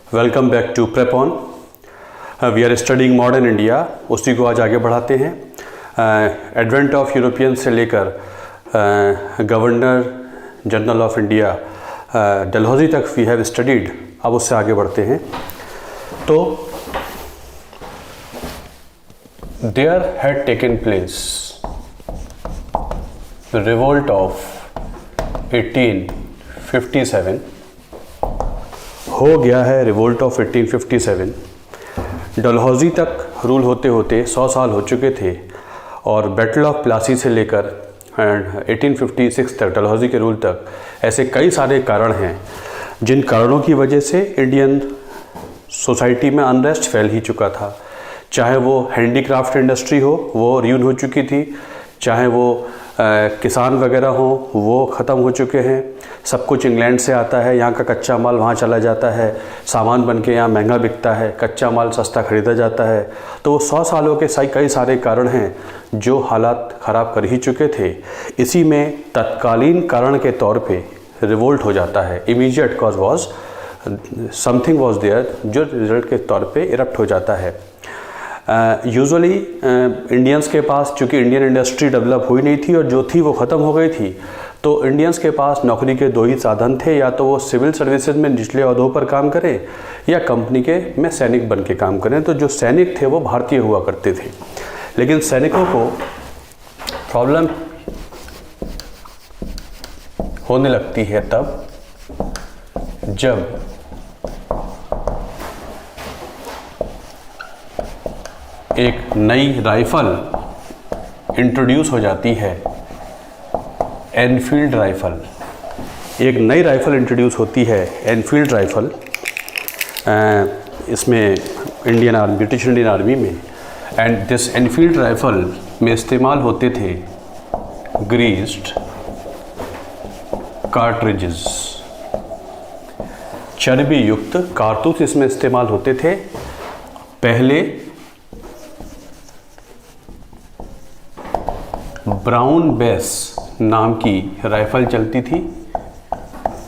Welcome back to Prep On. We are studying modern India, उसी को आज आगे बढ़ाते हैं। एडवेंट ऑफ यूरोपियन से लेकर governor general of India Dalhousie तक वी हैव स्टडीड। अब उससे आगे बढ़ते हैं। तो there had taken place the revolt of 1857। हो गया है रिवोल्ट ऑफ 1857। डलहौजी तक रूल होते होते 100 साल हो चुके थे और बैटल ऑफ प्लासी से लेकर 1856 तक, डलहौजी के रूल तक, ऐसे कई सारे कारण हैं जिन कारणों की वजह से इंडियन सोसाइटी में अनरेस्ट फैल ही चुका था। चाहे वो हैंडीक्राफ्ट इंडस्ट्री हो, वो रियून हो चुकी थी, चाहे वो किसान वगैरह हो, वो ख़त्म हो चुके हैं। सब कुछ इंग्लैंड से आता है, यहाँ का कच्चा माल वहाँ चला जाता है, सामान बन के यहाँ महंगा बिकता है, कच्चा माल सस्ता ख़रीदा जाता है। तो वो 100 सालों के कई सारे कारण हैं जो हालात ख़राब कर ही चुके थे। इसी में तत्कालीन कारण के तौर पे रिवोल्ट हो जाता है। Immediate cause was something was there, जो रिजल्ट के तौर पे इरप्ट हो जाता है। यूजुअली इंडियंस के पास, चूँकि इंडियन इंडस्ट्री डेवलप हुई नहीं थी और जो थी वो ख़त्म हो गई थी, तो इंडियंस के पास नौकरी के दो ही साधन थे। या तो वो सिविल सर्विसेज में निचले ओहदों पर काम करें या कंपनी के में सैनिक बन के काम करें। तो जो सैनिक थे वो भारतीय हुआ करते थे। लेकिन सैनिकों को प्रॉब्लम होने लगती है तब जब एक नई राइफल इंट्रोड्यूस हो जाती है, एनफील्ड राइफल। एक नई राइफल इंट्रोड्यूस होती है, एनफील्ड राइफल। इसमें Indian army, British Indian army में, एंड दिस एनफील्ड राइफल में इस्तेमाल होते थे ग्रीस्ड कार्ट्रिजेस, चर्बी युक्त कारतूस इसमें इस्तेमाल होते थे। पहले ब्राउन बेस नाम की राइफल चलती थी,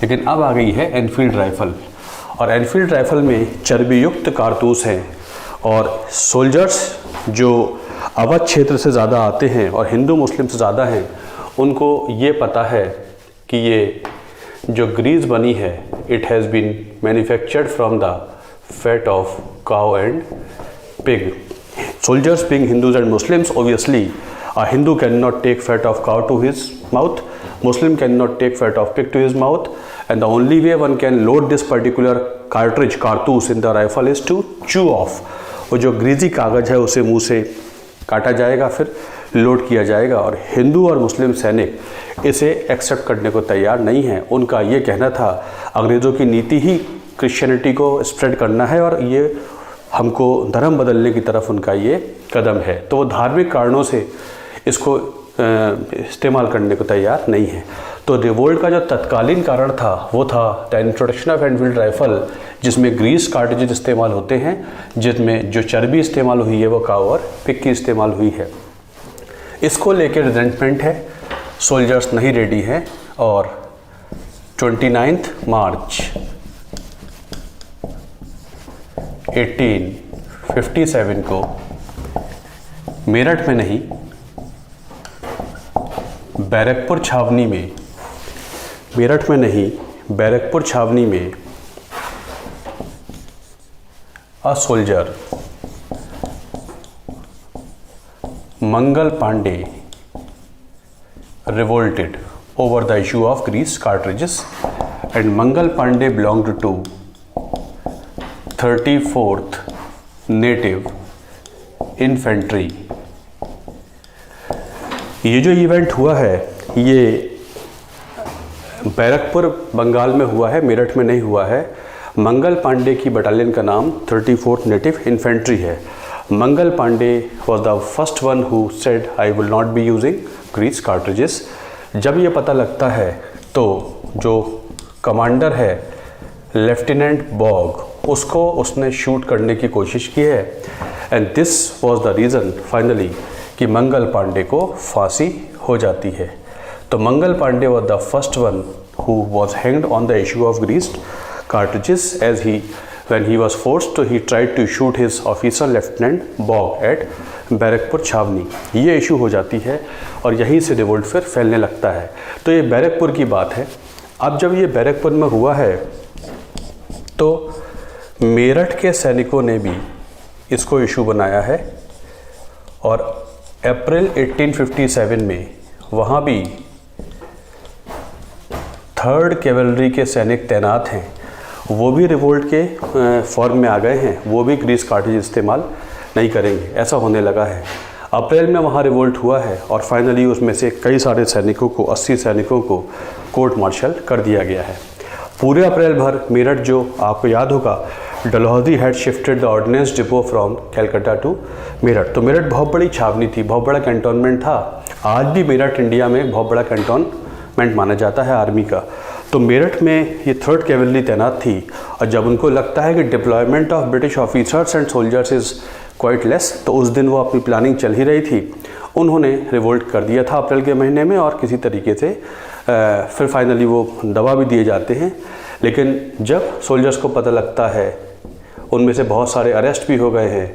लेकिन अब आ गई है एनफील्ड राइफल। और एनफील्ड राइफल में चर्बी युक्त कारतूस हैं और सोल्जर्स जो अवध क्षेत्र से ज़्यादा आते हैं और हिंदू मुस्लिम से ज़्यादा हैं, उनको ये पता है कि ये जो ग्रीस बनी है, it has been manufactured from the fat of cow and pig. Soldiers being Hindus and Muslims, obviously a Hindu cannot take fat of cow to his mouth, Muslim cannot take fat of pig to his mouth, and the only way one can load this particular cartridge, कारतूस in the rifle is to chew off। वो जो greasy कागज़ है उसे मुंह से काटा जाएगा, फिर लोड किया जाएगा। और हिंदू और मुस्लिम सैनिक इसे एक्सेप्ट करने को तैयार नहीं है। उनका ये कहना था, अंग्रेज़ों की नीति ही क्रिश्चियनिटी को स्प्रेड करना है और ये हमको धर्म बदलने की तरफ उनका ये कदम है। तो वो धार्मिक कारणों से इसको इस्तेमाल करने को तैयार नहीं है। तो रिवोल्ट का जो तत्कालीन कारण था वो था the introduction of Enfield rifle, जिसमें ग्रीस कार्ट्रिजेज इस्तेमाल होते हैं, जिसमें जो चर्बी इस्तेमाल हुई है वो काऊ और पिग की इस्तेमाल हुई है। इसको लेकर रिजेंटमेंट है, सोल्जर्स नहीं रेडी हैं। और 29 मार्च 1857 को मेरठ में नहीं, बैरकपुर छावनी में, मेरठ में नहीं बैरकपुर छावनी में a soldier Mangal Pandey revolted over the issue of grease cartridges, and Mangal Pandey belonged to 34th Native Infantry। ये जो इवेंट हुआ है ये बैरकपुर बंगाल में हुआ है, मेरठ में नहीं हुआ है। मंगल पांडे की बटालियन का नाम 34th नेटिव इन्फेंट्री है। Mangal Pandey was the first one who said I will not be using grease cartridges. जब ये पता लगता है तो जो कमांडर है लेफ्टिनेंट बॉग, उसको उसने शूट करने की कोशिश की है। And this was the reason finally कि मंगल पांडे को फांसी हो जाती है। तो Mangal Pandey was the first one who was hanged on the issue of greased cartridges as he When he was forced, he tried to shoot his officer Lieutenant Bogg at Barrackpore छावनी। ये issue हो जाती है और यहीं से रिवोल्ट फिर फैलने लगता है। तो ये बैरकपुर की बात है। अब जब ये बैरकपुर में हुआ है तो मेरठ के सैनिकों ने भी इसको इशू बनाया है और अप्रैल 1857 में वहाँ भी 3rd कैवलरी के सैनिक तैनात हैं, वो भी रिवोल्ट के फॉर्म में आ गए हैं, वो भी ग्रीस कार्टेज इस्तेमाल नहीं करेंगे, ऐसा होने लगा है। अप्रैल में वहाँ रिवोल्ट हुआ है और फाइनली उसमें से कई सारे सैनिकों को 80 सैनिकों को कोर्ट मार्शल कर दिया गया है। पूरे अप्रैल भर मेरठ, जो आपको याद होगा, Dalhousie had shifted the ordnance depot from Calcutta to Meerut. तो मेरठ बहुत बड़ी छावनी थी, बहुत बड़ा कैंटोनमेंट था। आज भी मेरठ इंडिया में बहुत बड़ा कैंटोनमेंट माना जाता है आर्मी का। तो मेरठ में ये 3rd कैवलरी तैनात थी और जब उनको लगता है कि deployment of British officers and soldiers is quite less, तो उस दिन वो अपनी प्लानिंग चल ही रही थी, उन्होंने रिवोल्ट कर दिया था अप्रैल के महीने में और किसी तरीके से फिर फाइनली वो दबा भी दिए जाते हैं। लेकिन जब सोल्जर्स को पता लगता है, उनमें से बहुत सारे अरेस्ट भी हो गए हैं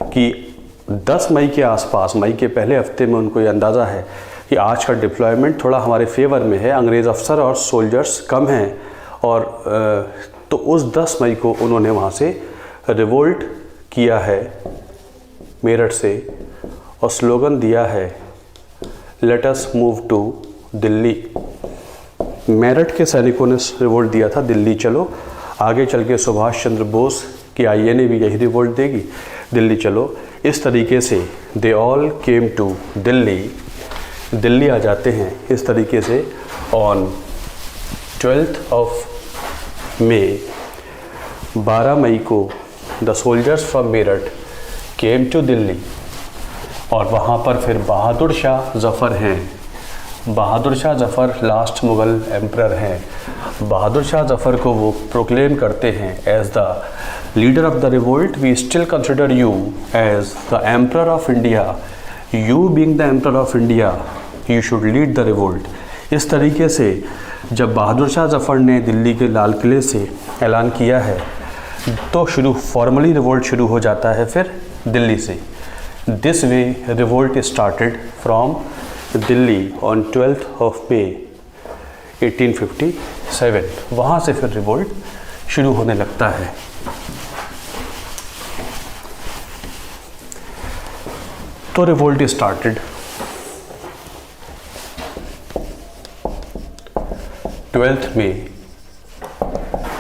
कि 10 मई के आसपास, मई के पहले हफ्ते में उनको ये अंदाज़ा है कि आज का डिप्लॉयमेंट थोड़ा हमारे फेवर में है, अंग्रेज़ अफसर और सोल्जर्स कम हैं, और तो उस 10 मई को उन्होंने वहाँ से रिवोल्ट किया है मेरठ से और स्लोगन दिया है, let us move to Delhi. Meerut के सैनिकों ने रिवोल्ट दिया था, दिल्ली चलो। आगे चल के सुभाष चंद्र बोस की आईए ने भी यही रिवोल्ट देगी, दिल्ली चलो। इस तरीके से they all came to Delhi, Delhi आ जाते हैं इस तरीके से ऑन 12th ऑफ मई। 12 मई को the soldiers from Meerut came to Delhi और वहाँ पर फिर बहादुर शाह जफ़र हैं। बहादुर शाह जफ़र लास्ट मुग़ल एम्परर हैं। बहादुर शाह जफ़र को वो प्रोक्लेम करते हैं as the leader of the revolt, we still consider you as the emperor of India, you being the emperor of India you should lead the revolt. इस तरीके से जब बहादुर शाह जफ़र ने दिल्ली के लाल किले से ऐलान किया है तो फॉर्मली रिवोल्ट शुरू हो जाता है फिर दिल्ली से। This way revolt started from Delhi on 12th of May 1857। वहाँ से फिर रिवोल्ट शुरू होने लगता है। तो revolt started 12th May,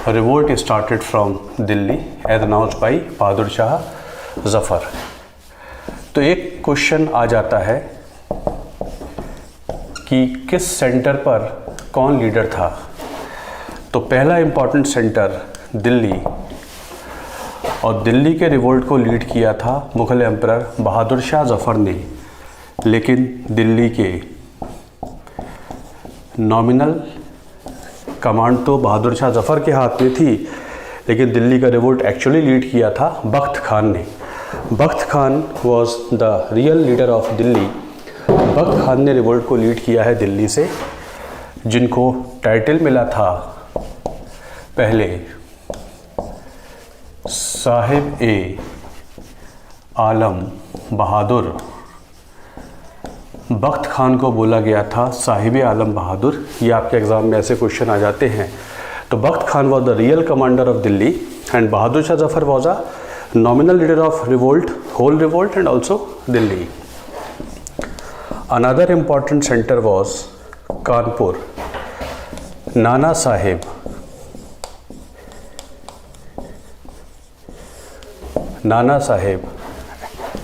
revolt started from Delhi as announced by बहादुर शाह जफ़र। तो एक क्वेश्चन आ जाता है कि किस सेंटर पर कौन लीडर था। तो पहला इम्पॉर्टेंट सेंटर दिल्ली, और दिल्ली के रिवोल्ट को लीड किया था मुग़ल एम्परर बहादुर शाह जफ़र ने। लेकिन दिल्ली के नॉमिनल कमांड तो बहादुर शाह जफ़र के हाथ में थी, लेकिन दिल्ली का रिवोल्ट एक्चुअली लीड किया था बख्त खान ने। Bakht Khan was the real leader of Delhi. Bakht Khan ने रिवोल्ट को लीड किया है दिल्ली से, जिनको टाइटल मिला था पहले साहिब ए आलम बहादुर। बख्त खान को बोला गया था साहिब आलम बहादुर। ये आपके एग्ज़ाम में ऐसे क्वेश्चन आ जाते हैं। तो Bakht Khan was the real commander of Delhi and Bahadur Shah Zafar was a nominal leader of revolt, whole revolt and also Delhi. Another important centre was Kanpur. Nana Saheb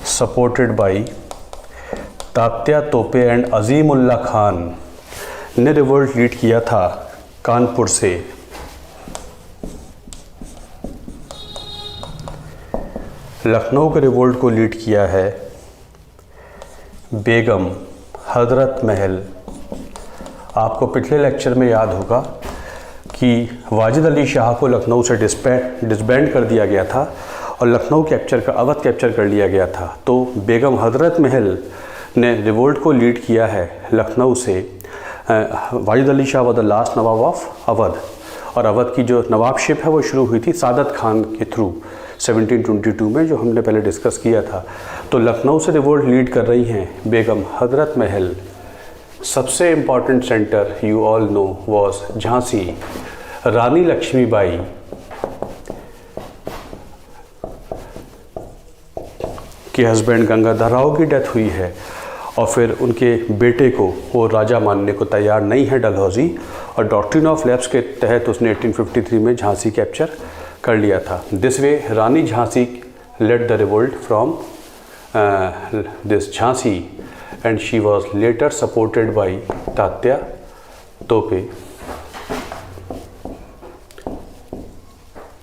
supported by Tatya तोपे एंड अजीमुल्ला खान ने रिवोल्ट लीड किया था कानपुर से। लखनऊ के रिवोल्ट को लीड किया है बेगम हजरत महल। आपको पिछले लेक्चर में याद होगा कि वाजिद अली शाह को लखनऊ से डिसबैंड कर दिया गया था और लखनऊ अवध कैप्चर कर लिया गया था। तो बेगम हजरत महल ने रिवोल्ट को लीड किया है लखनऊ से। Wajid Ali Shah was the last Nawab of Awadh और अवध की जो नवाबशिप है वो शुरू हुई थी सादत खान के थ्रू 1722 में, जो हमने पहले डिस्कस किया था। तो लखनऊ से रिवोल्ट लीड कर रही हैं बेगम हजरत महल। सबसे important centre you all know was Jhansi. Rani Lakshmibai के हस्बैंड गंगाधर राव की डेथ हुई है और फिर उनके बेटे को वो राजा मानने को तैयार नहीं है डलहौजी, और डॉक्ट्रिन ऑफ लैप्स के तहत उसने 1853 में झांसी कैप्चर कर लिया था। This way Rani Jhansi led the revolt from this Jhansi and she was later supported by Tatya Tope.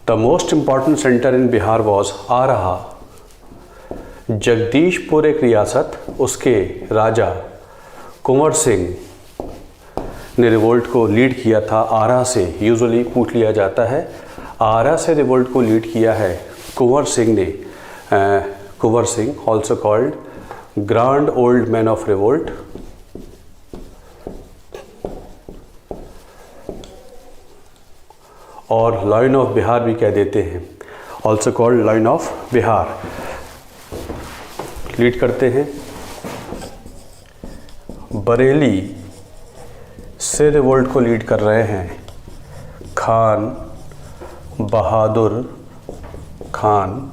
The most important centre in Bihar was Arrah. Jagdishpur एक रियासत, उसके राजा कुंवर सिंह ने रिवोल्ट को लीड किया था आरा से। यूजुअली पूछ लिया जाता है आरा से रिवोल्ट को लीड किया है कुंवर सिंह ने। Kunwar Singh also called grand old man of revolt. और लायन ऑफ बिहार भी कह देते हैं, also called lion of Bihar. Lead करते हैं बरेली से रिवोल्ट को लीड कर रहे हैं खान बहादुर खान।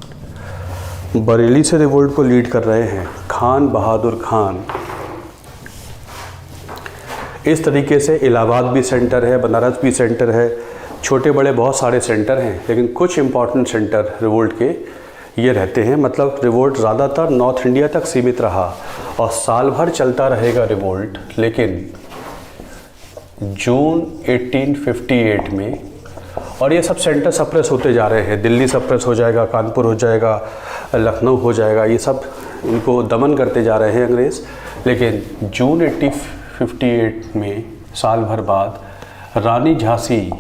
बरेली से रिवोल्ट को लीड कर रहे हैं खान बहादुर खान। इस तरीके से इलाहाबाद भी सेंटर है, बनारस भी सेंटर है, छोटे बड़े बहुत सारे सेंटर हैं, लेकिन कुछ इम्पॉर्टेंट सेंटर रिवोल्ट के ये रहते हैं। मतलब रिवोल्ट ज़्यादातर नॉर्थ इंडिया तक सीमित रहा और साल भर चलता रहेगा रिवोल्ट। लेकिन जून 1858 में, और ये सब सेंटर सप्रेस होते जा रहे हैं, दिल्ली सप्रेस हो जाएगा, कानपुर हो जाएगा, लखनऊ हो जाएगा, ये सब इनको दमन करते जा रहे हैं अंग्रेज़। लेकिन जून 1858 में, साल भर बाद, Rani Jhansi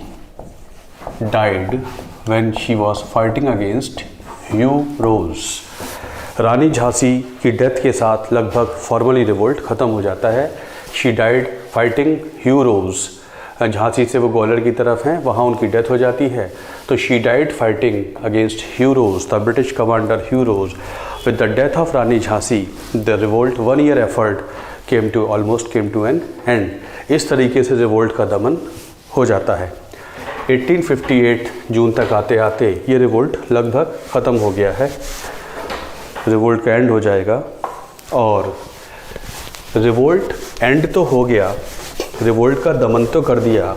died when she was fighting against Hugh Rose. Rani Jhansi की डेथ के साथ लगभग फॉर्मली रिवोल्ट ख़त्म हो जाता है। शी डाइड फाइटिंग ह्यू रोज। झांसी से वो ग्वालियर की तरफ हैं, वहाँ उनकी डेथ हो जाती है। तो she died fighting against Hugh Rose, the British commander Hugh Rose. With the death of Rani Jhansi the revolt 1 year effort came to an end. इस तरीके से रिवोल्ट का दमन हो जाता है। 1858 जून तक आते आते ये रिवोल्ट लगभग ख़त्म हो गया है। रिवोल्ट का एंड हो जाएगा। और रिवोल्ट एंड तो हो गया, रिवोल्ट का दमन तो कर दिया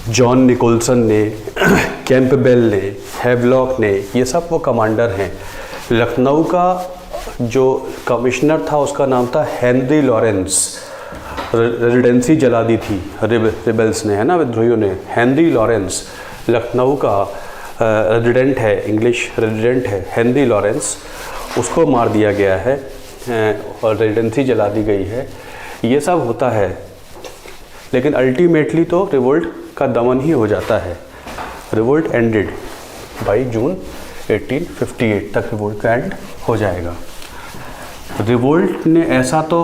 जॉन निकोलसन ने, कैंपबेल ने, हैवलॉक ने, ये सब वो कमांडर हैं। लखनऊ का जो कमिश्नर था उसका नाम था हेनरी लॉरेंस। रेजिडेंसी जला दी थी रिबेल्स ने, है ना, विद्रोहियों ने। हेनरी लॉरेंस लखनऊ का रेजिडेंट है, इंग्लिश रेजिडेंट है हेनरी लॉरेंस, उसको मार दिया गया है और रेजिडेंसी जला दी गई है। ये सब होता है, लेकिन अल्टीमेटली तो रिवोल्ट का दमन ही हो जाता है। रिवोल्ट एंडेड बाई जून 1858 तक रिवोल्ट का एंड हो जाएगा। रिवोल्ट ने ऐसा तो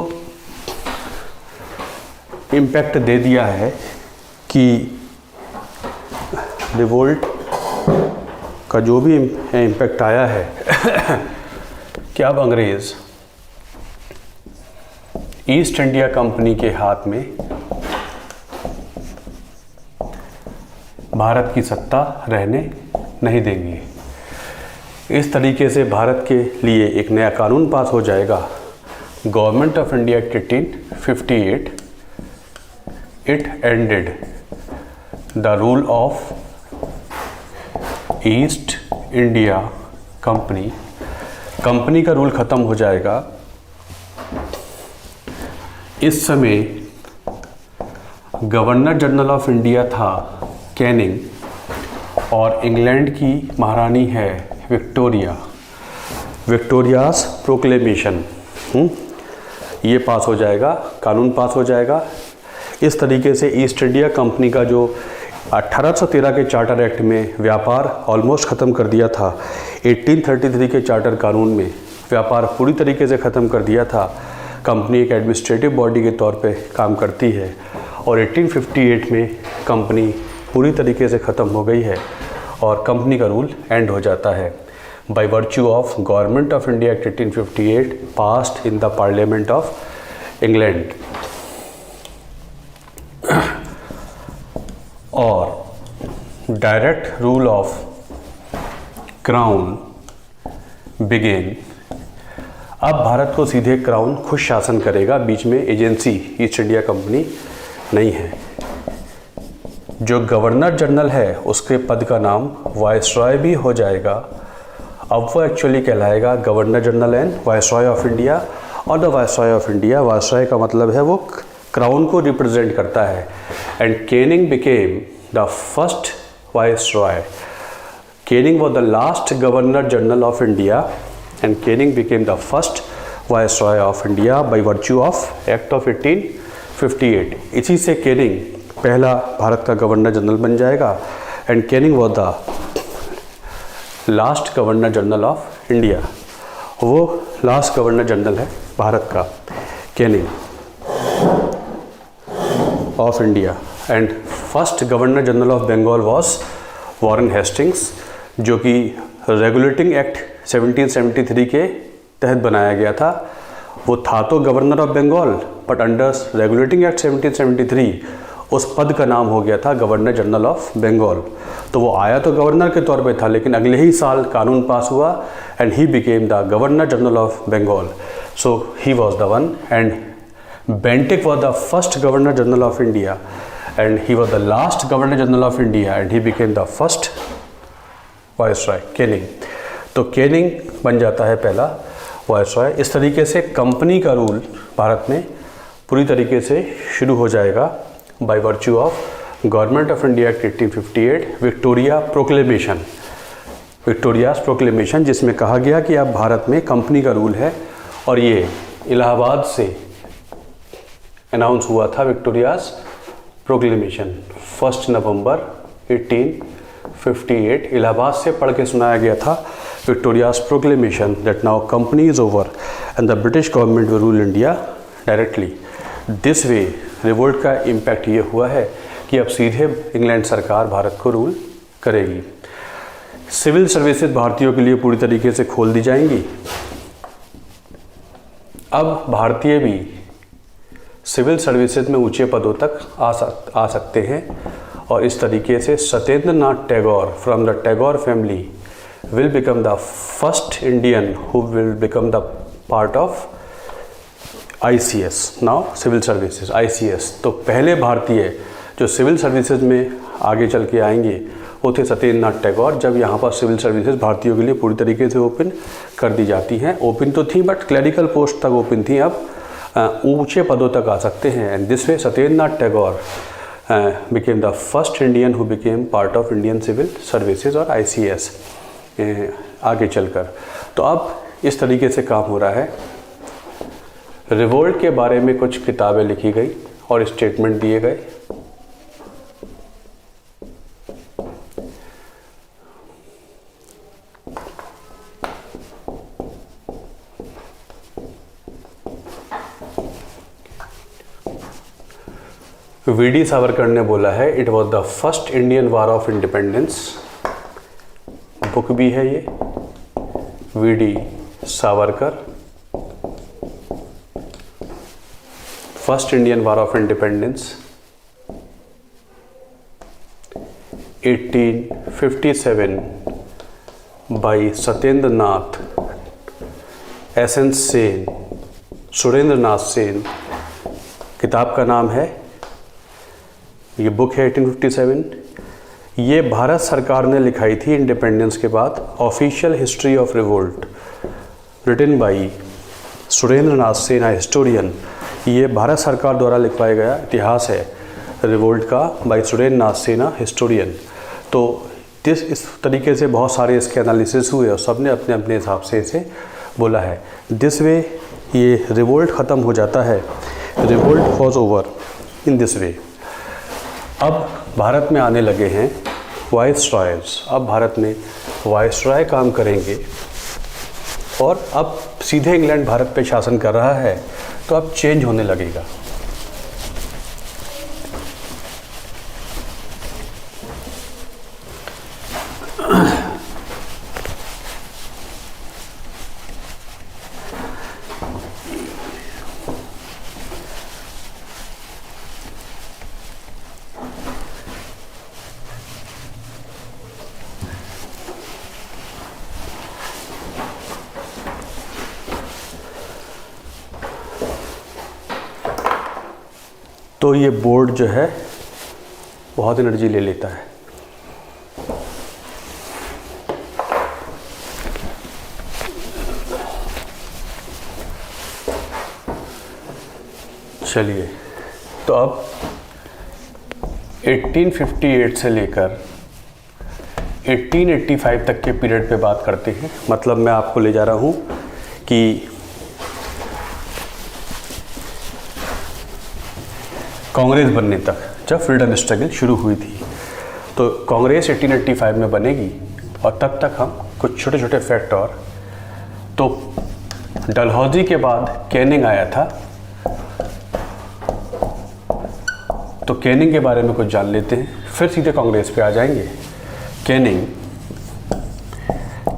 इम्पैक्ट दे दिया है कि रिवोल्ट का जो भी इम्पैक्ट आया है कि अब अंग्रेज़ ईस्ट इंडिया कंपनी के हाथ में भारत की सत्ता रहने नहीं देंगे। इस तरीके से भारत के लिए एक नया कानून पास हो जाएगा, government of India act 1858। It ended the rule of east India company. Company का रूल ख़त्म हो जाएगा। इस समय गवर्नर जनरल ऑफ इंडिया था कैनिंग, और इंग्लैंड की महारानी है विक्टोरिया। विक्टोरियाज प्रोक्लेमेशन ये पास हो जाएगा, कानून पास हो जाएगा। इस तरीके से ईस्ट इंडिया कंपनी का जो 1813 के चार्टर एक्ट में व्यापार ऑलमोस्ट ख़त्म कर दिया था, 1833 के चार्टर कानून में व्यापार पूरी तरीके से ख़त्म कर दिया था। कंपनी एक एडमिनिस्ट्रेटिव बॉडी के तौर पे काम करती है, और 1858 में कंपनी पूरी तरीके से ख़त्म हो गई है और कंपनी का रूल एंड हो जाता है by virtue of government of India act 1858 passed in the parliament of England. और direct rule of crown began. अब भारत को सीधे क्राउन खुद शासन करेगा, बीच में एजेंसी ईस्ट इंडिया कंपनी नहीं है। जो गवर्नर जनरल है उसके पद का नाम वायसरॉय भी हो जाएगा। अब वो एक्चुअली कहलाएगा governor general and viceroy of India. और the viceroy of India, viceroy का मतलब है वो क्राउन को रिप्रेजेंट करता है। And Canning became the first viceroy. Canning was the last governor general of India and Canning became the first viceroy of India by virtue of act of 1858। इसी से Canning पहला भारत का गवर्नर जनरल बन जाएगा। And Canning was the last governor general of India. वो last governor general है भारत का, Canning of India. And first governor general of Bengal was Warren Hastings, जो कि रेगुलेटिंग एक्ट 1773 के तहत बनाया गया था। वो था तो governor of Bengal, but under regulating act 1773 उस पद का नाम हो गया था गवर्नर जनरल ऑफ बंगाल। तो वो आया तो गवर्नर के तौर पे था, लेकिन अगले ही साल कानून पास हुआ and he became the governor general of Bengal. So he was the one. And Bentinck was the first governor general of India and he was the last governor general of India and he became the first viceroy, Canning. तो Canning बन जाता है पहला viceroy. इस तरीके से company का rule Bharat में पूरी तरीके से शुरू हो जाएगा bye virtue of government of India act 1858 Victoria proclamation. Victoria's proclamation, जिसमें कहा गया कि अब भारत में कंपनी का रूल है। और ये इलाहाबाद से अनाउंस हुआ था विक्टोरियाज प्रोक्लेमेशन 1 नवंबर 1858। इलाहाबाद से पढ़ के सुनाया गया था Victoria's proclamation that now company is over and the British government will rule India directly. This way revolt का इम्पैक्ट ये हुआ है कि अब सीधे इंग्लैंड सरकार भारत को रूल करेगी। सिविल सर्विसेज भारतीयों के लिए पूरी तरीके से खोल दी जाएंगी। अब भारतीय भी सिविल सर्विसेज में ऊंचे पदों तक आ सकते हैं। और इस तरीके से Satyendra Nath Tagore from the Tagore family will become the first Indian who will become the part of ICS, now civil services, ICS। तो पहले भारतीय जो सिविल सर्विसेज में आगे चल के आएंगे वो थे सत्येंद्र नाथ टैगोर। जब यहाँ पर सिविल सर्विसेज भारतीयों के लिए पूरी तरीके से ओपन कर दी जाती हैं। ओपन तो थी बट क्लरिकल पोस्ट तक ओपन थी, अब ऊंचे पदों तक आ सकते हैं। And this way Satyendra Nath Tagore became the first Indian who became part of Indian civil services और ICS आगे चलकर। तो अब इस तरीके से काम हो रहा है। रिवोल्ट के बारे में कुछ किताबें लिखी गई और स्टेटमेंट दिए गए। वीडी सावरकर ने बोला है it was the first Indian war of independence. Book भी है ये, VD Savarkar, first Indian war of independence 1857 by Satyendra Nath, SN Sen, Surendra Nath Sen. किताब का नाम है, ये बुक है 1857। ये भारत सरकार ने लिखाई थी इंडिपेंडेंस के बाद। Official history of revolt written by Surendra Nath Sen, historian. ये भारत सरकार द्वारा लिखवाया गया इतिहास है रिवोल्ट का बाई सुरेंद्र नाथ सेन, हिस्टोरियन। तो इस तरीके से बहुत सारे इसके एनालिसिस हुए और सब ने अपने अपने हिसाब से इसे बोला है। दिस वे ये रिवोल्ट ख़त्म हो जाता है। Revolt was over in this way. अब भारत में आने लगे हैं वाइसरॉयज। अब भारत में वाइसरॉय काम करेंगे और अब सीधे इंग्लैंड भारत पे शासन कर रहा है, तो अब चेंज होने लगेगा। तो ये बोर्ड जो है बहुत एनर्जी ले लेता है। चलिए, तो अब 1858 से लेकर 1885 तक के पीरियड पे बात करते हैं। मतलब मैं आपको ले जा रहा हूँ कि कांग्रेस बनने तक, जब फ्रीडम स्ट्रगल शुरू हुई थी। तो कांग्रेस 1885 में बनेगी और तब तक हम कुछ छोटे छोटे फैक्ट और, तो डलहौजी के बाद कैनिंग आया था, तो कैनिंग के बारे में कुछ जान लेते हैं, फिर सीधे कांग्रेस पे आ जाएंगे।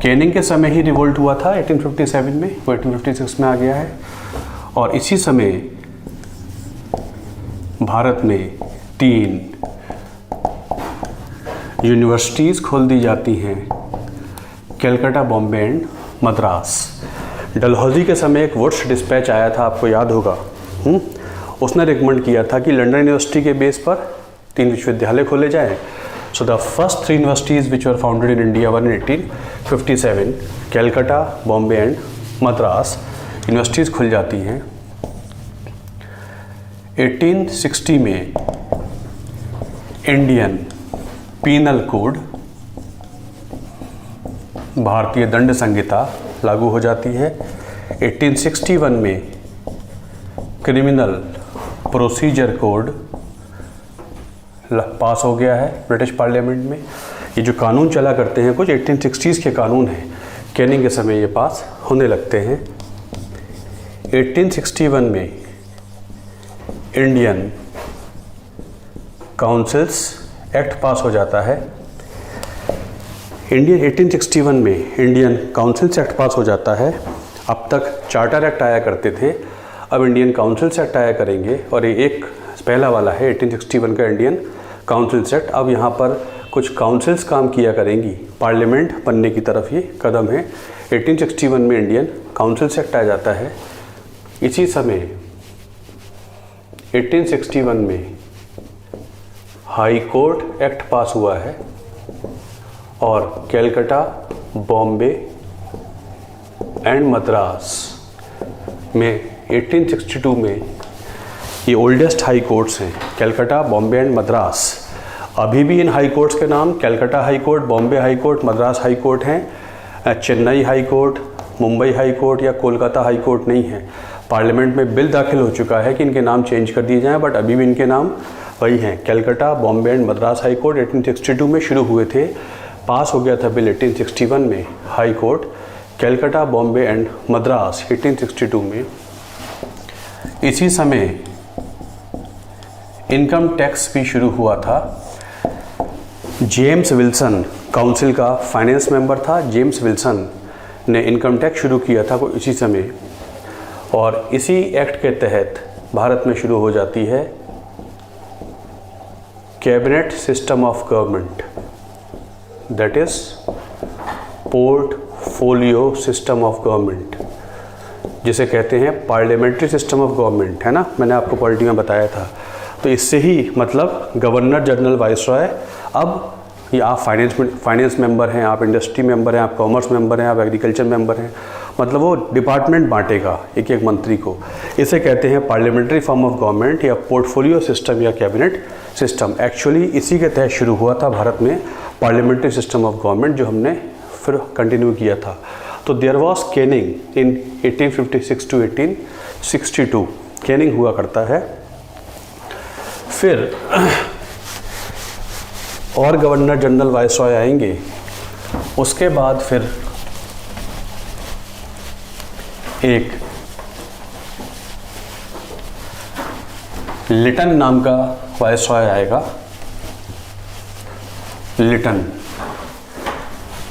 कैनिंग के समय ही रिवोल्ट हुआ था 1857 में, वो 1856 में आ गया है। और इसी समय भारत में 3 यूनिवर्सिटीज़ खोल दी जाती हैं, कलकत्ता, बॉम्बे एंड मद्रास। डलहौजी के समय एक वुड्स डिस्पैच आया था, आपको याद होगा। उसने रिकमेंड किया था कि लंदन यूनिवर्सिटी के बेस पर 3 विश्वविद्यालय खोले जाएं। So the first 3 universities which were founded in India one in 1857, Calcutta, Bombay and Madras universities खुल जाती हैं। 1860 में इंडियन पीनल कोड, भारतीय दंड संहिता लागू हो जाती है। 1861 में क्रिमिनल प्रोसीजर कोड पास हो गया है ब्रिटिश पार्लियामेंट में। ये जो कानून चला करते हैं कुछ 1860s के कानून हैं, कैनिंग के समय ये पास होने लगते हैं। 1861 में इंडियन काउंसिल्स एक्ट पास हो जाता है। 1861 में इंडियन काउंसिल्स एक्ट पास हो जाता है। अब तक चार्टर एक्ट आया करते थे, अब इंडियन काउंसिल्स एक्ट आया करेंगे। और ये एक पहला वाला है 1861 का इंडियन काउंसिल्स एक्ट। अब यहाँ पर कुछ काउंसिल्स काम किया करेंगी, पार्लियामेंट बनने की तरफ ये कदम है। 1861 में इंडियन काउंसिल्स एक्ट आ जाता है। इसी समय 1861 में हाई कोर्ट एक्ट पास हुआ है और कलकत्ता, बॉम्बे एंड मद्रास में 1862 में ये ओल्डेस्ट हाई कोर्ट्स हैं, कलकत्ता, बॉम्बे एंड मद्रास। अभी भी इन हाई कोर्ट्स के नाम Calcutta high court, Bombay high court, Madras high court हैं। Chennai high court, Mumbai high court या कोलकाता हाई कोर्ट नहीं है। पार्लियामेंट में बिल दाखिल हो चुका है कि इनके नाम चेंज कर दिए जाएं, बट अभी भी इनके नाम वही हैं, Calcutta, Bombay and Madras high court. 1862 में शुरू हुए थे, पास हो गया था बिल 1861 में high court, Calcutta, Bombay and Madras 1862 में। इसी समय इनकम टैक्स भी शुरू हुआ था। जेम्स विल्सन काउंसिल का फाइनेंस मेंबर था। जेम्स विल्सन ने इनकम टैक्स शुरू किया था इसी समय, और इसी एक्ट के तहत भारत में शुरू हो जाती है cabinet system of government, that is portfolio system of government, जिसे कहते हैं पार्लियामेंट्री सिस्टम ऑफ गवर्नमेंट, है ना, मैंने आपको पॉलिटी में बताया था। तो इससे ही मतलब गवर्नर जनरल वाइसरॉय, अब ये आप फाइनेंस मेंबर हैं, आप इंडस्ट्री मेंबर हैं, आप कॉमर्स मेंबर हैं, आप एग्रीकल्चर मेंबर हैं, मतलब वो डिपार्टमेंट बांटेगा एक एक मंत्री को। इसे कहते हैं पार्लियामेंट्री फॉर्म ऑफ गवर्नमेंट या पोर्टफोलियो सिस्टम या कैबिनेट सिस्टम। एक्चुअली इसी के तहत शुरू हुआ था भारत में पार्लियामेंट्री सिस्टम ऑफ गवर्नमेंट, जो हमने फिर कंटिन्यू किया था। तो there was Canning in 1856 to 1862, Canning हुआ करता है। फिर और गवर्नर जनरल वाइसरॉय आएंगे। उसके बाद फिर एक लिटन नाम का वाइसरॉय आएगा। लिटन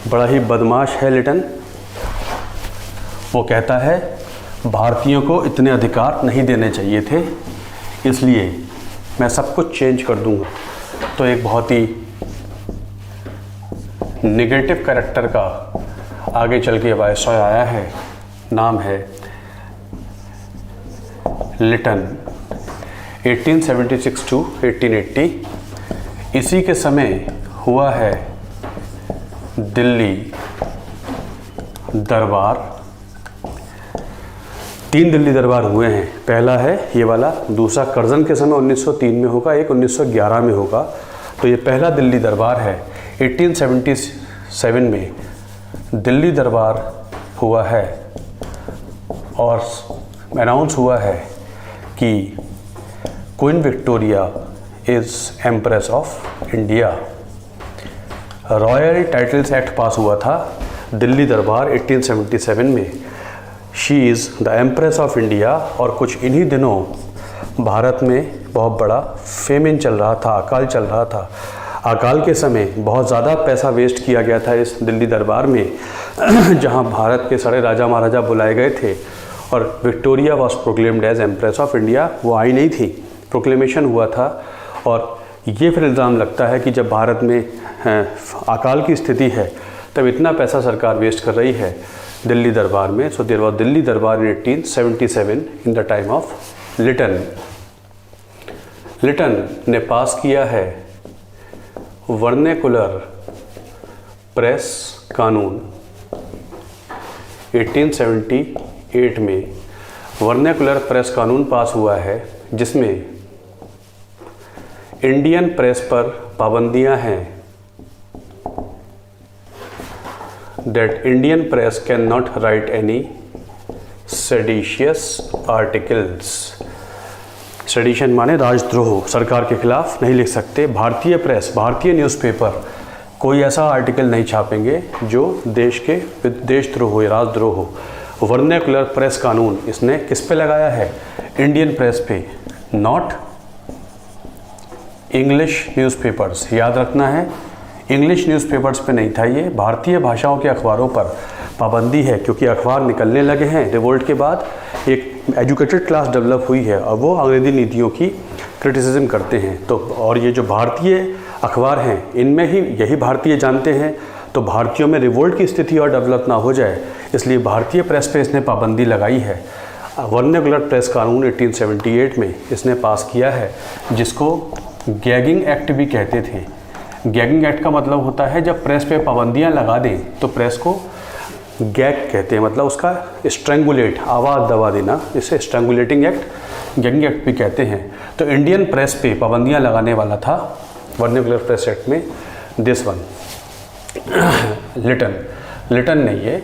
बड़ा ही बदमाश है लिटन। वो कहता है भारतीयों को इतने अधिकार नहीं देने चाहिए थे, इसलिए मैं सब कुछ चेंज कर दूंगा। तो एक बहुत ही नेगेटिव कैरेक्टर का आगे चल के वाइसरॉय आया है, नाम है लिटन। 1876 टू 1880। इसी के समय हुआ है दिल्ली दरबार। 3 दिल्ली दरबार हुए हैं, पहला है ये वाला, दूसरा करजन के समय 1903 में होगा, एक 1911 में होगा। तो ये पहला दिल्ली दरबार है। 1877 में दिल्ली दरबार हुआ है और अनाउंस हुआ है कि queen Victoria is empress of India. Royal titles act पास हुआ था दिल्ली दरबार 1877 में। She is the empress of India. और कुछ इन्हीं दिनों भारत में बहुत बड़ा फेमिन चल रहा था, अकाल चल रहा था। अकाल के समय बहुत ज़्यादा पैसा वेस्ट किया गया था इस दिल्ली दरबार में जहां भारत के सारे राजा महाराजा बुलाए गए थे और Victoria was proclaimed as empress of India. वो आई नहीं थी, प्रोक्लेमेशन हुआ था। और ये फिर इल्ज़ाम लगता है कि जब भारत में अकाल की स्थिति है तब इतना पैसा सरकार वेस्ट कर रही है दिल्ली दरबार में। So there was Delhi Durbar in 1877 in the time of Lytton. Lytton ने पास किया है वर्नेकुलर प्रेस कानून। 1878 में वर्नेकुलर प्रेस कानून पास हुआ है जिसमें इंडियन प्रेस पर पाबंदियां हैं। That Indian press can not right any seditious articles. Sedition माने राजद्रोह, सरकार के खिलाफ नहीं लिख सकते। भारतीय प्रेस, भारतीय न्यूज़पेपर कोई ऐसा आर्टिकल नहीं छापेंगे जो देश के देशद्रोह हो या राजद्रोह हो। वर्नेकुलर प्रेस कानून इसने किस पे लगाया है? इंडियन प्रेस पे, नॉट इंग्लिश न्यूज़पेपर्स। याद रखना है, इंग्लिश न्यूज़पेपर्स पे नहीं था ये, भारतीय भाषाओं के अखबारों पर पाबंदी है क्योंकि अखबार निकलने लगे हैं। रिवोल्ट के बाद एक एजुकेटेड क्लास डेवलप हुई है और वो अंग्रेजी नीतियों की क्रिटिसिज्म करते हैं। तो और ये जो भारतीय अखबार हैं इनमें ही यही भारतीय जानते हैं, तो भारतीयों में रिवोल्ट की स्थिति और डेवलप ना हो जाए इसलिए भारतीय प्रेस पे इसने पाबंदी लगाई है। वर्नेकुलर प्रेस कानून 1878 में इसने पास किया है जिसको गैगिंग एक्ट भी कहते थे। गैगिंग एक्ट का मतलब होता है जब प्रेस पे पाबंदियां लगा दें तो प्रेस को गैग कहते हैं, मतलब उसका स्ट्रैंगुलेट, आवाज़ दबा देना, इसे स्ट्रैंगुलेटिंग एक्ट, गैगिंग एक्ट भी कहते हैं। तो इंडियन प्रेस पे पाबंदियां लगाने वाला था वर्नेकुलर प्रेस एक्ट में दिस वन। लिटन ने ये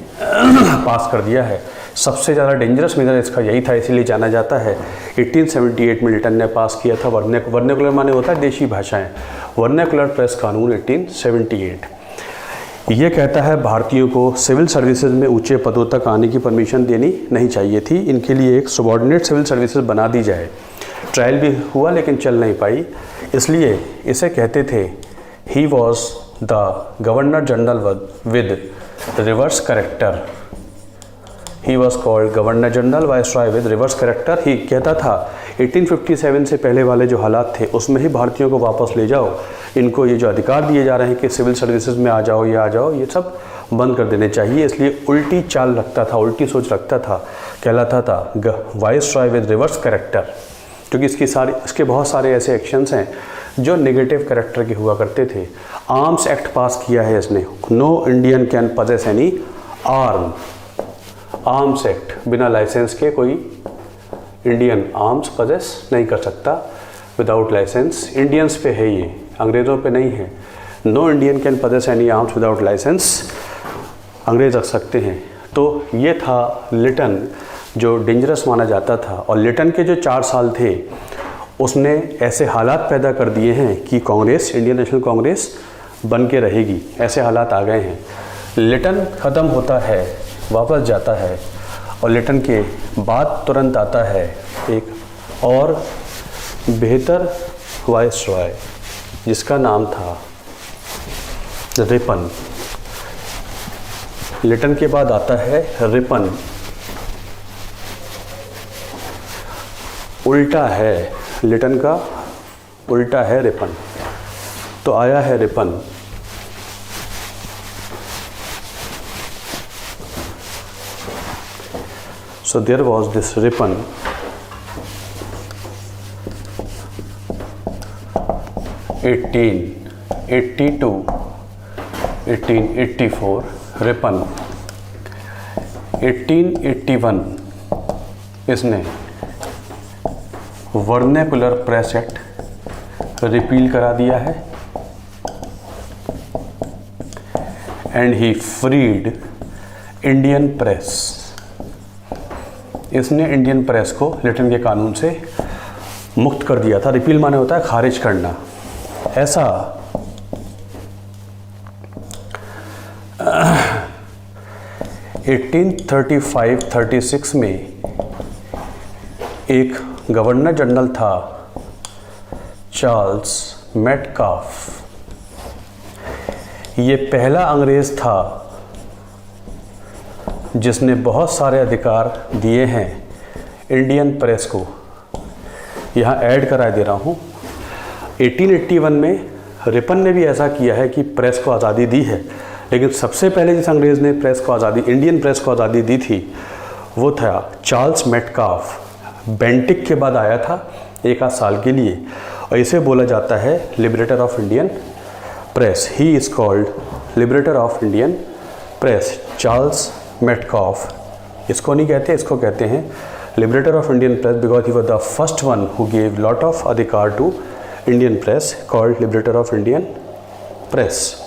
पास कर दिया है। सबसे ज़्यादा डेंजरस मेजर इसका यही था, इसीलिए जाना जाता है। 1878 में लिटन ने पास किया था वर्नेकुलर माने होता है देशी भाषाएं। वर्नेकुलर प्रेस कानून 1878 ये कहता है भारतीयों को सिविल सर्विसेज में ऊंचे पदों तक आने की परमिशन देनी नहीं चाहिए थी, इनके लिए एक सबॉर्डिनेट सिविल सर्विसेज बना दी जाए। ट्रायल भी हुआ लेकिन चल नहीं पाई, इसलिए इसे कहते थे he was the governor general with reverse character. He was called governor general viceroy with reverse character. ही कहता था 1857 से पहले वाले जो हालात थे उसमें ही भारतीयों को वापस ले जाओ, इनको ये जो अधिकार दिए जा रहे हैं कि सिविल सर्विसेज में आ जाओ, ये आ जाओ, ये सब बंद कर देने चाहिए। इसलिए उल्टी चाल रखता था, उल्टी सोच रखता था, कहलाता था वाइसरॉय विद रिवर्स करेक्टर, क्योंकि इसके बहुत सारे ऐसे एक्शंस हैं जो नेगेटिव करेक्टर के हुआ करते थे। आर्म्स एक्ट पास किया है इसने, no Indian can possess any arm. Arms act, बिना लाइसेंस के कोई इंडियन आर्म्स पजेस नहीं कर सकता विदाउट लाइसेंस। इंडियंस पे है ये, अंग्रेज़ों पे नहीं है। No Indian can possess any arms without licence, अंग्रेज रख सकते हैं। तो ये था लिटन जो डेंजरस माना जाता था। और लिटन के जो 4 साल थे उसने ऐसे हालात पैदा कर दिए हैं कि कांग्रेस, इंडियन नेशनल कांग्रेस बन के रहेगी, ऐसे हालात आ गए हैं। लिटन ख़त्म होता है, वापस जाता है और लिटन के बाद तुरंत आता है एक और बेहतर वाइसरॉय जिसका नाम था रिपन। लिटन के बाद आता है रिपन, उल्टा है लिटन का, उल्टा है रिपन। तो आया है Ripon. So there was this Ripon 1882, 1884 Ripon. 1881 इसने वर्नेकुलर प्रेस एक्ट रिपील करा दिया है and he freed Indian press. इसने इंडियन प्रेस को लिटन के कानून से मुक्त कर दिया था। रिपील माने होता है खारिज करना। ऐसा 1835-36 में एक गवर्नर जनरल था चार्ल्स मेटकाफ। ये पहला अंग्रेज था जिसने बहुत सारे अधिकार दिए हैं इंडियन प्रेस को। यहाँ ऐड करा दे रहा हूँ। 1881 में रिपन ने भी ऐसा किया है कि प्रेस को आज़ादी दी है, लेकिन सबसे पहले जिस अंग्रेज़ ने प्रेस को आज़ादी, इंडियन प्रेस को आज़ादी दी थी, वो था चार्ल्स मेटकाफ। बेंटिक के बाद आया था 1 आध साल के लिए, और इसे बोला जाता है liberator of Indian press. He is called liberator of Indian press, Charles Metcalfe. इसको नहीं कहते, इसको कहते हैं liberator of Indian press because he was the first one who gave lot of अधिकार to Indian press, called liberator of Indian press.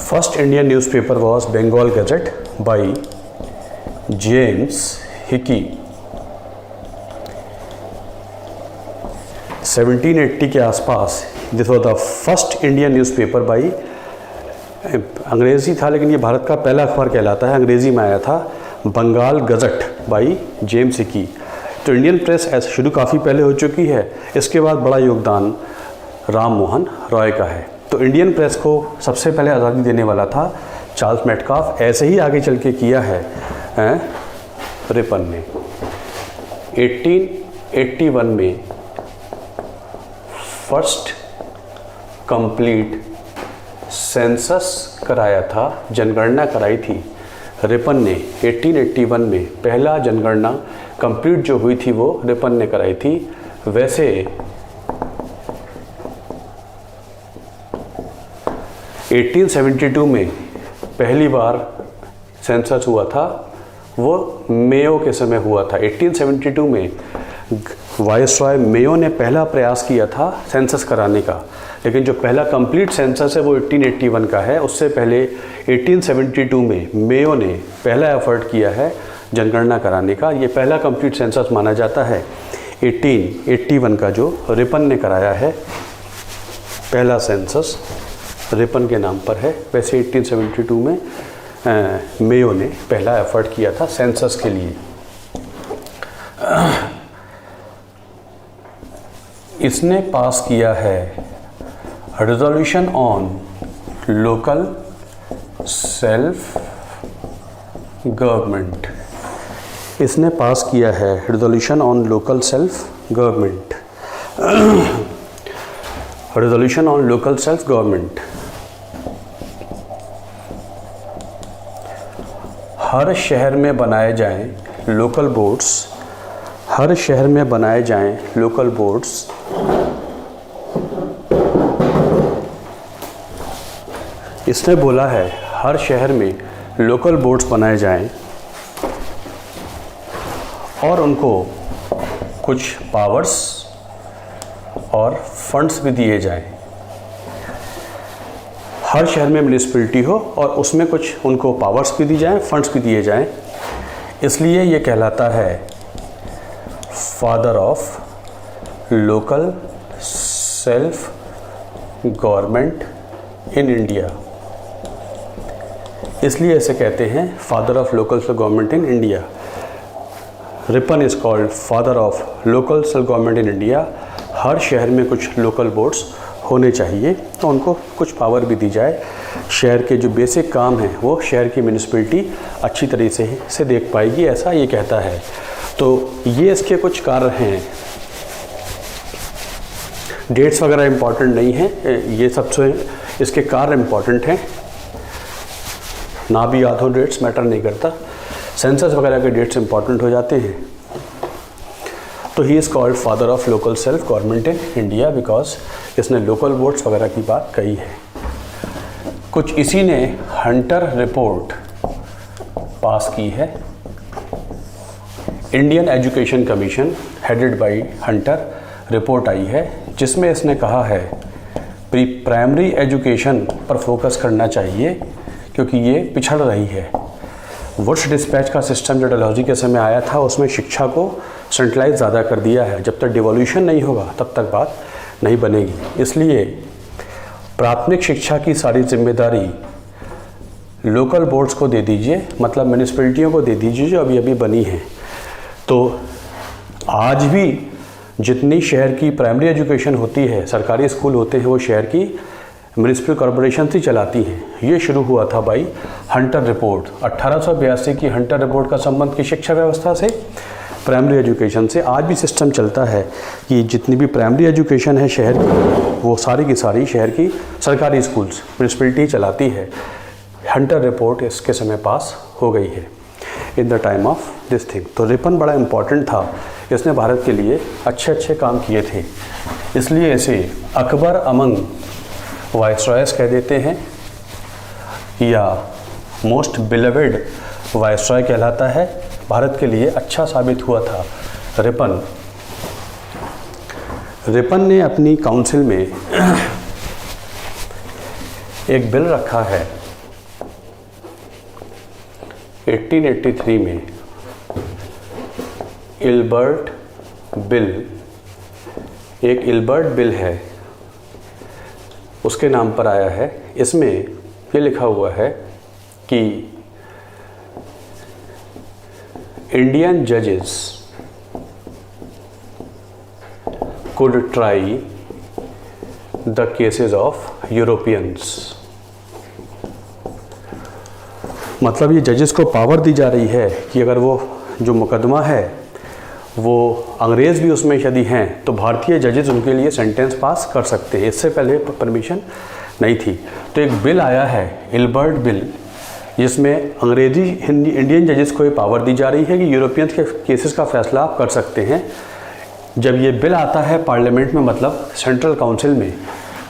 First Indian newspaper was Bengal Gazette by James Hickey। 1780 के आसपास this was the first Indian newspaper by, अंग्रेज़ी था लेकिन ये भारत का पहला अखबार कहलाता है, अंग्रेज़ी में आया था, Bengal gazette by James Hicky. तो इंडियन प्रेस ऐसे शुरू काफ़ी पहले हो चुकी है। इसके बाद बड़ा योगदान राम मोहन रॉय का है। तो इंडियन प्रेस को सबसे पहले आज़ादी देने वाला था चार्ल्स मेटकाफ। ऐसे ही आगे चल के किया है रिपन ने। 1881 में फर्स्ट कंप्लीट सेंसस कराया था, जनगणना कराई थी रिपन ने। 1881 में पहला जनगणना कंप्लीट जो हुई थी वो रिपन ने कराई थी। वैसे 1872 में पहली बार सेंसस हुआ था, वो मेयो के समय हुआ था। 1872 में वायसरॉय मेयो ने पहला प्रयास किया था सेंसस कराने का, लेकिन जो पहला कंप्लीट सेंसस है वो 1881 का है। उससे पहले 1872 में मेयो ने पहला एफर्ट किया है जनगणना कराने का। ये पहला कंप्लीट सेंसस माना जाता है 1881 का जो रिपन ने कराया है। पहला सेंसस रिपन के नाम पर है। वैसे 1872 में मेयो ने पहला एफर्ट किया था सेंसस के लिए। इसने पास किया है resolution on local self government. इसने पास किया है resolution on local self government. Resolution on local self government. हर शहर में बनाए जाएं लोकल बोर्ड्स, हर शहर में बनाए जाएं लोकल बोर्ड्स। इसने बोला है हर शहर में लोकल बोर्ड्स बनाए जाएं और उनको कुछ पावर्स और फंड्स भी दिए जाएं। हर शहर में म्यूनिसिपैलिटी हो और उसमें कुछ उनको पावर्स भी दी जाएं, फंड्स भी दिए जाएं। इसलिए ये कहलाता है father of local self government in India. इसलिए ऐसे कहते हैं father of local self government in India. Ripon is called father of local self government in India. हर शहर में कुछ लोकल बोर्ड्स होने चाहिए तो उनको कुछ पावर भी दी जाए। शहर के जो बेसिक काम हैं वो शहर की म्यूनिसिपैलिटी अच्छी तरीके से देख पाएगी, ऐसा ये कहता है। तो ये इसके कुछ कार्य हैं। डेट्स वगैरह इम्पॉर्टेंट नहीं हैं, ये सबसे इसके कार्य इम्पॉर्टेंट हैं। ना भी याद हो डेट्स मैटर नहीं करता। सेंसस वगैरह के डेट्स इंपॉर्टेंट हो जाते हैं। तो ही is called father of local self government in India because इसने लोकल वोट्स वगैरह की बात कही है। कुछ इसी ने हंटर रिपोर्ट पास की है। Indian education commission headed by Hunter report आई है जिसमें इसने कहा है प्री प्राइमरी एजुकेशन पर फोकस करना चाहिए क्योंकि ये पिछड़ रही है। वुड्स डिस्पैच का सिस्टम जो डलहौजी के समय आया था उसमें शिक्षा को सेंट्रलाइज ज़्यादा कर दिया है। जब तक डिवोल्यूशन नहीं होगा तब तक बात नहीं बनेगी। इसलिए प्राथमिक शिक्षा की सारी जिम्मेदारी लोकल बोर्ड्स को दे दीजिए, मतलब म्यूनिसिपैलिटियों को दे दीजिए जो अभी अभी बनी हैं। तो आज भी जितनी शहर की प्राइमरी एजुकेशन होती है, सरकारी स्कूल होते हैं, वो शहर की म्यूनिसिपल कॉरपोरेशन से चलाती हैं। ये शुरू हुआ था बाई हंटर रिपोर्ट। 1882 की हंटर रिपोर्ट का संबंध की शिक्षा व्यवस्था से, प्राइमरी एजुकेशन से। आज भी सिस्टम चलता है कि जितनी भी प्राइमरी एजुकेशन है शहर की, वो सारी की सारी शहर की सरकारी स्कूल्स म्यूनिसिपैलिटी चलाती है। हंटर रिपोर्ट इसके समय पास हो गई है इन the time of this thing. तो रिपन बड़ा इम्पॉर्टेंट था, इसने भारत के लिए अच्छे अच्छे काम किए थे, इसलिए इसे अकबर अमंग वाइसरॉयस कह देते हैं या मोस्ट बिलवेड वाइसरॉय कहलाता है। भारत के लिए अच्छा साबित हुआ था रिपन। रिपन ने अपनी काउंसिल में एक बिल रखा है 1883 में, इल्बर्ट बिल। एक इल्बर्ट बिल है, उसके नाम पर आया है। इसमें ये लिखा हुआ है कि इंडियन जजेस could try the cases of Europeans। मतलब ये जजेस को पावर दी जा रही है कि अगर वो जो मुकदमा है वो अंग्रेज़ भी उसमें यदि हैं तो भारतीय जजेस उनके लिए सेंटेंस पास कर सकते हैं। इससे पहले परमिशन नहीं थी। तो एक बिल आया है इल्बर्ट बिल, जिसमें अंग्रेजी हिंदी इंडियन जजेस को ये पावर दी जा रही है कि यूरोपियंस के केसेस का फैसला आप कर सकते हैं। जब ये बिल आता है पार्लियामेंट में, मतलब सेंट्रल काउंसिल में,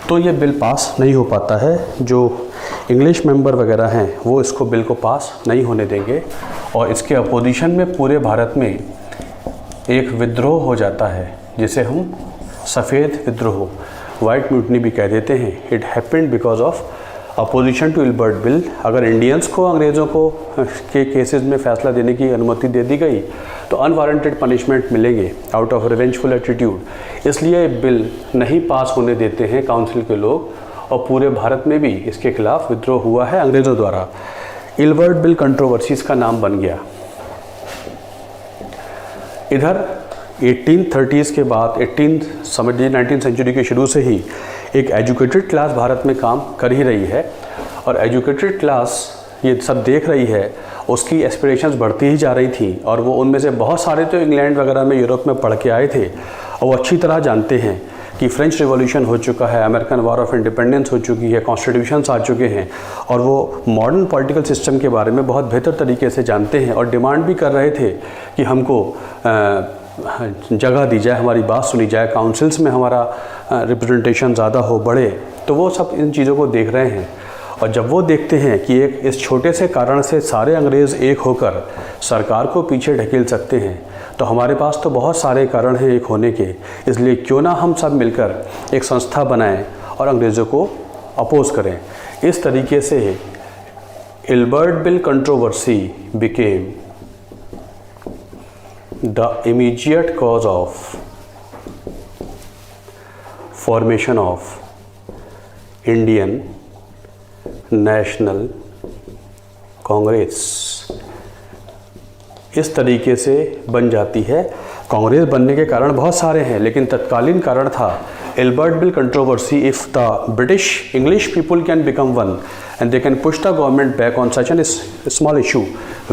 तो ये बिल पास नहीं हो पाता है। जो इंग्लिश मेंबर वगैरह हैं वो इसको बिल को पास नहीं होने देंगे और इसके अपोजिशन में पूरे भारत में एक विद्रोह हो जाता है जिसे हम सफ़ेद विद्रोह, वाइट म्यूटनी भी कह देते हैं। It happened because of opposition to Ilbert bill. अगर इंडियंस को अंग्रेज़ों को के केसेस में फ़ैसला देने की अनुमति दे दी गई तो अनवारंटेड पनिशमेंट मिलेंगे आउट ऑफ रिवेंजफुल एटीट्यूड। इसलिए बिल नहीं पास होने देते हैं काउंसिल के लोग और पूरे भारत में भी इसके खिलाफ विद्रोह हुआ है अंग्रेज़ों द्वारा। इल्बर्ट बिल कंट्रोवर्सीज का नाम बन गया। इधर 1830s के बाद 19th सेंचुरी के शुरू से ही एक एजुकेटेड क्लास भारत में काम कर ही रही है और एजुकेटेड क्लास ये सब देख रही है, उसकी एस्पिरेशंस बढ़ती ही जा रही थी और वो उनमें से बहुत सारे तो इंग्लैंड वगैरह में, यूरोप में पढ़ के आए थे और वो अच्छी तरह जानते हैं कि फ्रेंच रिवॉल्यूशन हो चुका है, अमेरिकन वॉर ऑफ इंडिपेंडेंस हो चुकी है, कॉन्स्टिट्यूशंस आ चुके हैं और वो मॉडर्न पॉलिटिकल सिस्टम के बारे में बहुत बेहतर तरीके से जानते हैं और डिमांड भी कर रहे थे कि हमको जगह दी जाए, हमारी बात सुनी जाए, काउंसिल्स में हमारा रिप्रेजेंटेशन ज़्यादा हो, बढ़े। तो वो सब इन चीज़ों को देख रहे हैं और जब वो देखते हैं कि एक इस छोटे से कारण से सारे अंग्रेज़ एक होकर सरकार को पीछे ढकेल सकते हैं, तो हमारे पास तो बहुत सारे कारण हैं एक होने के, इसलिए क्यों ना हम सब मिलकर एक संस्था बनाएं और अंग्रेज़ों को अपोज करें। इस तरीके से Ilbert bill controversy became the immediate cause of formation of Indian National Congress। इस तरीके से बन जाती है। कांग्रेस बनने के कारण बहुत सारे हैं, लेकिन तत्कालीन कारण था Ilbert bill controversy. If the British English people can become one and they can push the government back on such an small issue.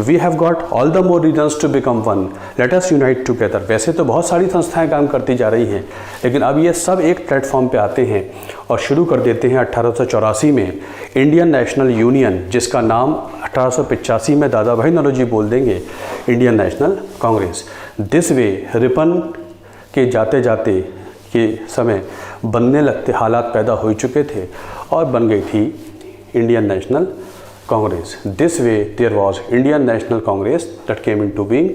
We have got all the more reasons to become one. Let us unite together. वैसे तो बहुत सारी संस्थाएं काम करती जा रही हैं, लेकिन अब ये सब एक प्लेटफॉर्म पे आते हैं और शुरू कर देते हैं 1884 में इंडियन नेशनल यूनियन, जिसका नाम 1885 में दादा भाई नौरोजी बोल देंगे, Indian national Congress. This way Ripon के जाते जाते के समय बनने लगते हालात पैदा हो चुके थे और बन गई थी Indian national Congress. This way there was Indian national Congress that came into being.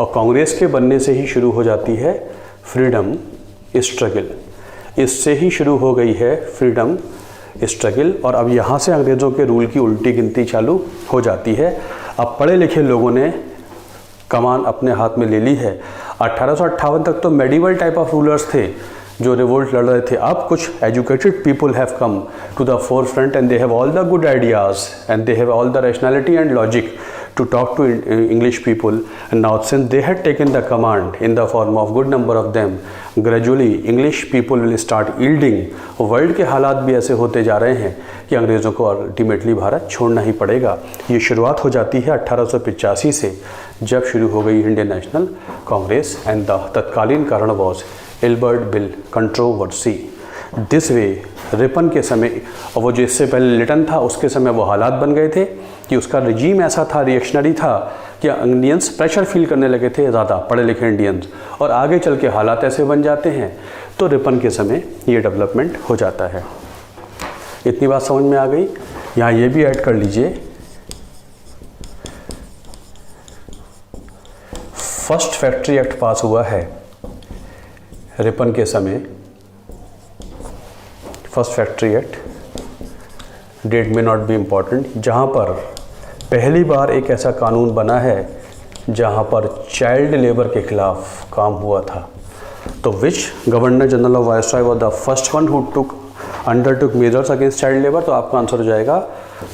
और कांग्रेस के बनने से ही शुरू हो जाती है फ्रीडम स्ट्रगल. इससे ही शुरू हो गई है फ्रीडम स्ट्रगल. और अब यहाँ से अंग्रेज़ों के रूल की उल्टी गिनती चालू हो जाती है. अब पढ़े लिखे लोगों ने कमान अपने हाथ में ले ली है. 1858 तक तो मेडिवल टाइप ऑफ रूलर्स थे जो रिवोल्ट लड़ रहे थे. अब कुछ educated people have come to the forefront and they have all the good ideas and they have all the rationality and logic to talk to English people. And now since they had taken the command in the form of good number of them, gradually English people will start yielding. World के हालात भी ऐसे होते जा रहे हैं कि अंग्रेज़ों को अल्टीमेटली भारत छोड़ना ही पड़ेगा. ये शुरुआत हो जाती है 1885 से, जब शुरू हो गई Indian national Congress. And the तत्कालीन कारण was Albert bill controversy. This way Ripon के समय, और वो जो इससे पहले लिटन था उसके समय वो हालात बन गए थे कि उसका रिजीम ऐसा था, रिएक्शनरी था कि इंडियंस प्रेशर फील करने लगे थे ज़्यादा पढ़े लिखे इंडियंस, और आगे चल के हालात ऐसे बन जाते हैं. तो रिपन के समय ये डेवलपमेंट हो जाता है. इतनी बात समझ में आ गई. यहाँ ये भी ऐड कर लीजिए, फर्स्ट फैक्ट्री एक्ट पास हुआ है रिपन के समय. फर्स्ट फैक्ट्री एक्ट, डेट में नॉट बी इम्पॉर्टेंट, जहाँ पर पहली बार एक ऐसा कानून बना है जहाँ पर चाइल्ड लेबर के खिलाफ काम हुआ था. तो which governor general of viceroy was the first one who undertook measures against child labour. तो आपका आंसर हो जाएगा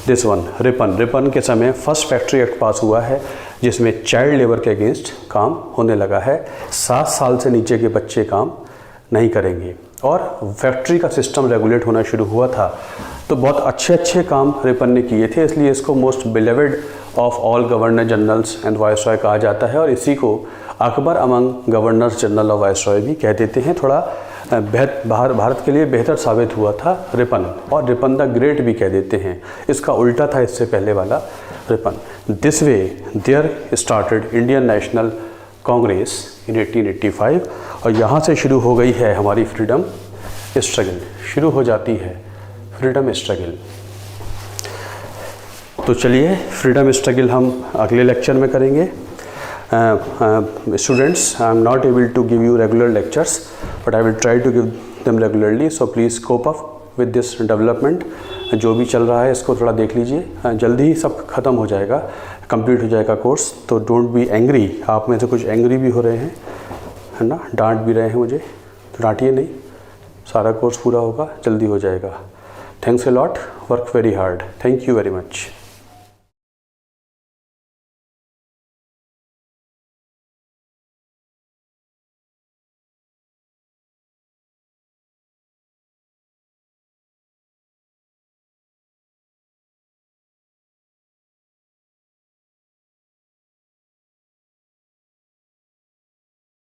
दिस वन, रिपन. रिपन के समय फर्स्ट फैक्ट्री एक्ट पास हुआ है जिसमें चाइल्ड लेबर के अगेंस्ट काम होने लगा है. 7 साल से नीचे के बच्चे काम नहीं करेंगे और फैक्ट्री का सिस्टम रेगुलेट होना शुरू हुआ था. तो बहुत अच्छे अच्छे काम रिपन ने किए थे, इसलिए इसको most beloved of all governor generals and viceroy कहा जाता है. और इसी को Akbar among governors general of viceroy भी कह देते हैं. थोड़ा भारत के लिए बेहतर साबित हुआ था रिपन, और रिपन द ग्रेट भी कह देते हैं. इसका उल्टा था इससे पहले वाला Ripon. This way there started Indian national Congress in 1885. और यहाँ से शुरू हो गई है हमारी फ्रीडम स्ट्रगल. शुरू हो जाती है फ्रीडम स्ट्रगल. तो चलिए फ्रीडम स्ट्रगल हम अगले लेक्चर में करेंगे. Students, I am not able to give you regular lectures, but I will try to give them regularly. So please cope up with this development. जो भी चल रहा है इसको थोड़ा देख लीजिए. जल्दी ही सब खत्म हो जाएगा, कंप्लीट हो जाएगा कोर्स. तो डोंट बी एंग्री. आप में से कुछ एंग्री भी हो रहे हैं, है ना, डांट भी रहे हैं मुझे, तो डांटिए नहीं. सारा कोर्स पूरा होगा, जल्दी हो जाएगा. Thanks a lot. Work very hard. Thank you very much.